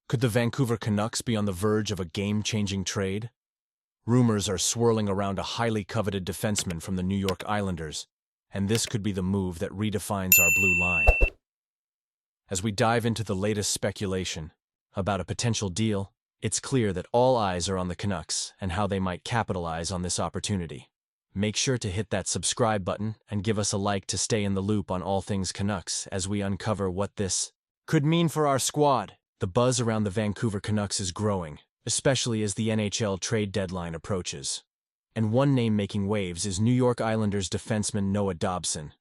Could the Vancouver Canucks be on the verge of a game-changing trade? Rumors are swirling around a highly coveted defenseman from the New York Islanders, and this could be the move that redefines our blue line. As we dive into the latest speculation about a potential deal, it's clear that all eyes are on the Canucks and how they might capitalize on this opportunity. Make sure to hit that subscribe button and give us a like to stay in the loop on all things Canucks as we uncover what this could mean for our squad. The buzz around the Vancouver Canucks is growing, especially as the NHL trade deadline approaches. And one name making waves is New York Islanders defenseman Noah Dobson.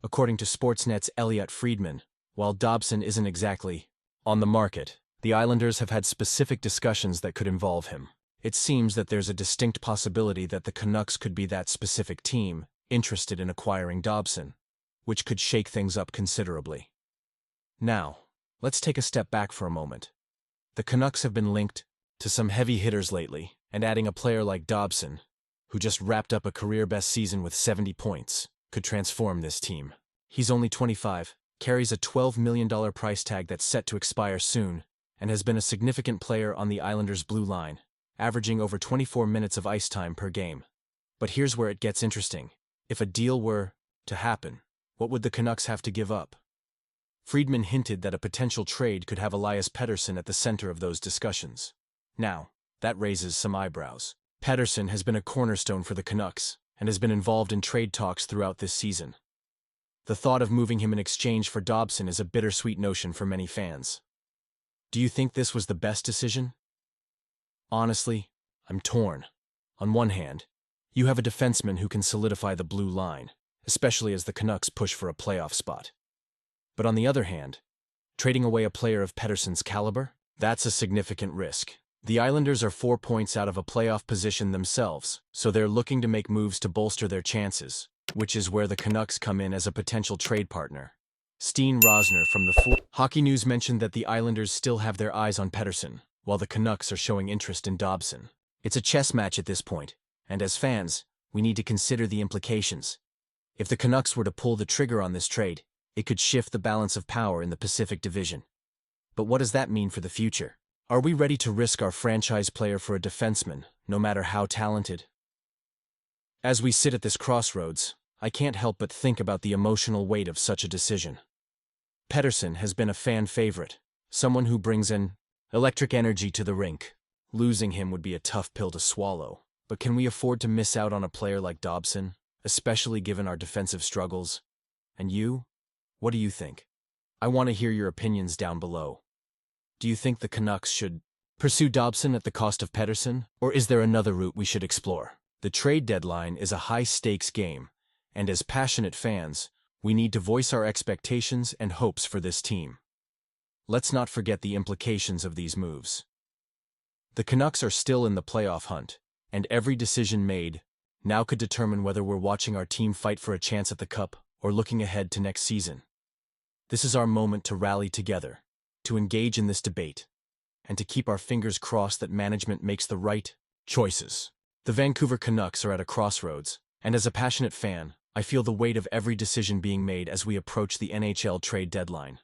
According to Sportsnet's Elliot Friedman, while Dobson isn't exactly on the market, the Islanders have had specific discussions that could involve him. It seems that there's a distinct possibility that the Canucks could be that specific team interested in acquiring Dobson, which could shake things up considerably. Now, let's take a step back for a moment. The Canucks have been linked to some heavy hitters lately, and adding a player like Dobson, who just wrapped up a career-best season with 70 points, could transform this team. He's only 25, carries a $12 million price tag that's set to expire soon, and has been a significant player on the Islanders' blue line, averaging over 24 minutes of ice time per game. But here's where it gets interesting. If a deal were to happen, what would the Canucks have to give up? Friedman hinted that a potential trade could have Elias Pettersson at the center of those discussions. Now, that raises some eyebrows. Pettersson has been a cornerstone for the Canucks and has been involved in trade talks throughout this season. The thought of moving him in exchange for Dobson is a bittersweet notion for many fans. Do you think this was the best decision? Honestly, I'm torn. On one hand, you have a defenseman who can solidify the blue line, especially as the Canucks push for a playoff spot. But on the other hand, trading away a player of Pettersson's caliber? That's a significant risk. The Islanders are 4 points out of a playoff position themselves, so they're looking to make moves to bolster their chances, which is where the Canucks come in as a potential trade partner. Steen Rosner from the Hockey News mentioned that the Islanders still have their eyes on Pettersson, while the Canucks are showing interest in Dobson. It's a chess match at this point, and as fans, we need to consider the implications. If the Canucks were to pull the trigger on this trade, it could shift the balance of power in the Pacific Division. But what does that mean for the future? Are we ready to risk our franchise player for a defenseman, no matter how talented? As we sit at this crossroads, I can't help but think about the emotional weight of such a decision. Pettersson has been a fan favorite, someone who brings an electric energy to the rink. Losing him would be a tough pill to swallow, but can we afford to miss out on a player like Dobson, especially given our defensive struggles? And you? What do you think? I want to hear your opinions down below. Do you think the Canucks should pursue Dobson at the cost of Pettersson, or is there another route we should explore? The trade deadline is a high-stakes game, and as passionate fans, we need to voice our expectations and hopes for this team. Let's not forget the implications of these moves. The Canucks are still in the playoff hunt, and every decision made now could determine whether we're watching our team fight for a chance at the Cup or looking ahead to next season. This is our moment to rally together, to engage in this debate, and to keep our fingers crossed that management makes the right choices. The Vancouver Canucks are at a crossroads, and as a passionate fan, I feel the weight of every decision being made as we approach the NHL trade deadline.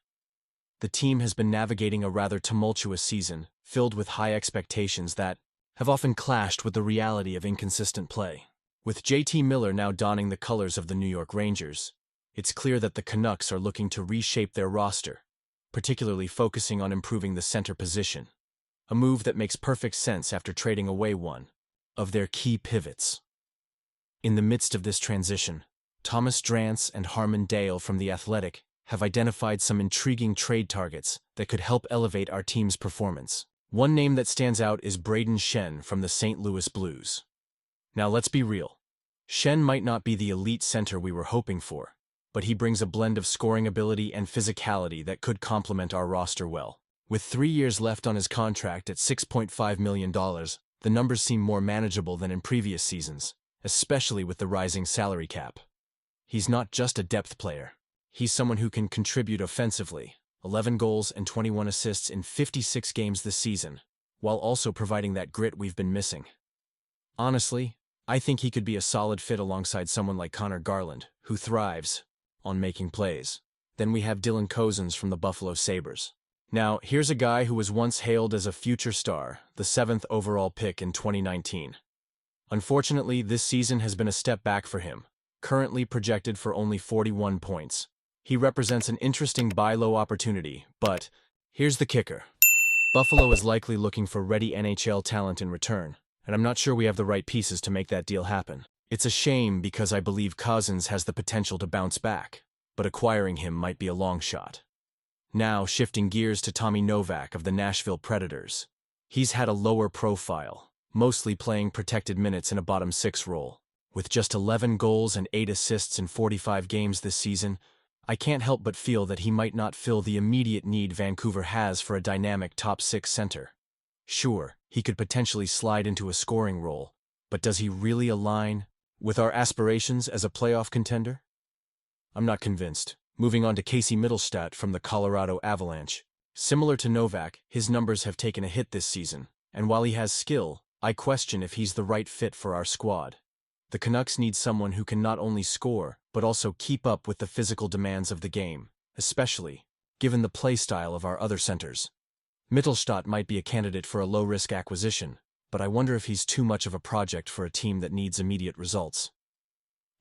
The team has been navigating a rather tumultuous season, filled with high expectations that have often clashed with the reality of inconsistent play. With JT Miller now donning the colors of the New York Rangers, it's clear that the Canucks are looking to reshape their roster, particularly focusing on improving the center position, a move that makes perfect sense after trading away one of their key pivots. In the midst of this transition, Thomas Drance and Harmon Dale from The Athletic have identified some intriguing trade targets that could help elevate our team's performance. One name that stands out is Brayden Schenn from the St. Louis Blues. Now let's be real. Schenn might not be the elite center we were hoping for, but he brings a blend of scoring ability and physicality that could complement our roster well. With 3 years left on his contract at $6.5 million, the numbers seem more manageable than in previous seasons, especially with the rising salary cap. He's not just a depth player. He's someone who can contribute offensively, 11 goals and 21 assists in 56 games this season, while also providing that grit we've been missing. Honestly, I think he could be a solid fit alongside someone like Connor Garland, who thrives on making plays. Then we have Dylan Cozens from the Buffalo Sabres. Now, here's a guy who was once hailed as a future star, the 7th overall pick in 2019. Unfortunately, this season has been a step back for him, currently projected for only 41 points. He represents an interesting buy low opportunity, but here's the kicker. Buffalo is likely looking for ready NHL talent in return, and I'm not sure we have the right pieces to make that deal happen. It's a shame because I believe Cousins has the potential to bounce back, but acquiring him might be a long shot. Now, shifting gears to Tommy Novak of the Nashville Predators. He's had a lower profile, mostly playing protected minutes in a bottom six role. With just 11 goals and 8 assists in 45 games this season, I can't help but feel that he might not fill the immediate need Vancouver has for a dynamic top six center. Sure, he could potentially slide into a scoring role, but does he really align with our aspirations as a playoff contender? I'm not convinced. Moving on to Casey Mittelstadt from the Colorado Avalanche. Similar to Novak, his numbers have taken a hit this season, and while he has skill, I question if he's the right fit for our squad. The Canucks need someone who can not only score, but also keep up with the physical demands of the game, especially given the play style of our other centers. Mittelstadt might be a candidate for a low-risk acquisition, but I wonder if he's too much of a project for a team that needs immediate results.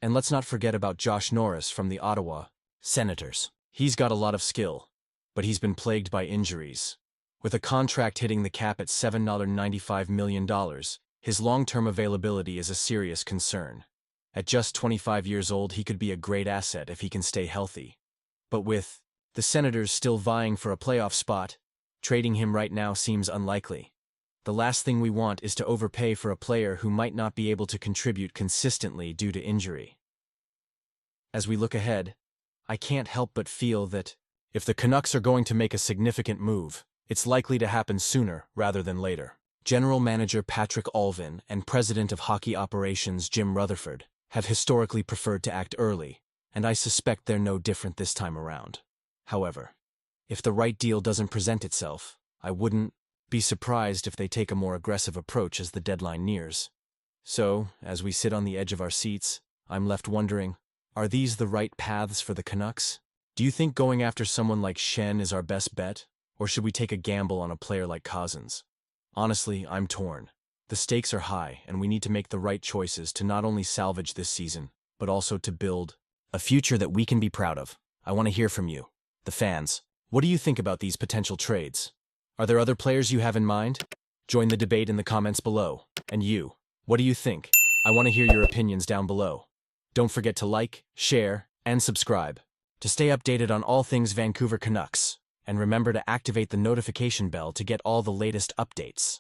And let's not forget about Josh Norris from the Ottawa Senators. He's got a lot of skill, but he's been plagued by injuries. With a contract hitting the cap at $7.95 million, his long-term availability is a serious concern. At just 25 years old, he could be a great asset if he can stay healthy. But with the Senators still vying for a playoff spot, trading him right now seems unlikely. The last thing we want is to overpay for a player who might not be able to contribute consistently due to injury. As we look ahead, I can't help but feel that if the Canucks are going to make a significant move, it's likely to happen sooner rather than later. General Manager Patrick Allvin and President of Hockey Operations Jim Rutherford have historically preferred to act early, and I suspect they're no different this time around. However, if the right deal doesn't present itself, I wouldn't be surprised if they take a more aggressive approach as the deadline nears. So, as we sit on the edge of our seats, I'm left wondering, are these the right paths for the Canucks? Do you think going after someone like Schenn is our best bet, or should we take a gamble on a player like Cousins? Honestly, I'm torn. The stakes are high, and we need to make the right choices to not only salvage this season, but also to build a future that we can be proud of. I want to hear from you, the fans. What do you think about these potential trades? Are there other players you have in mind? Join the debate in the comments below. And you, what do you think? I want to hear your opinions down below. Don't forget to like, share, and subscribe to stay updated on all things Vancouver Canucks. And remember to activate the notification bell to get all the latest updates.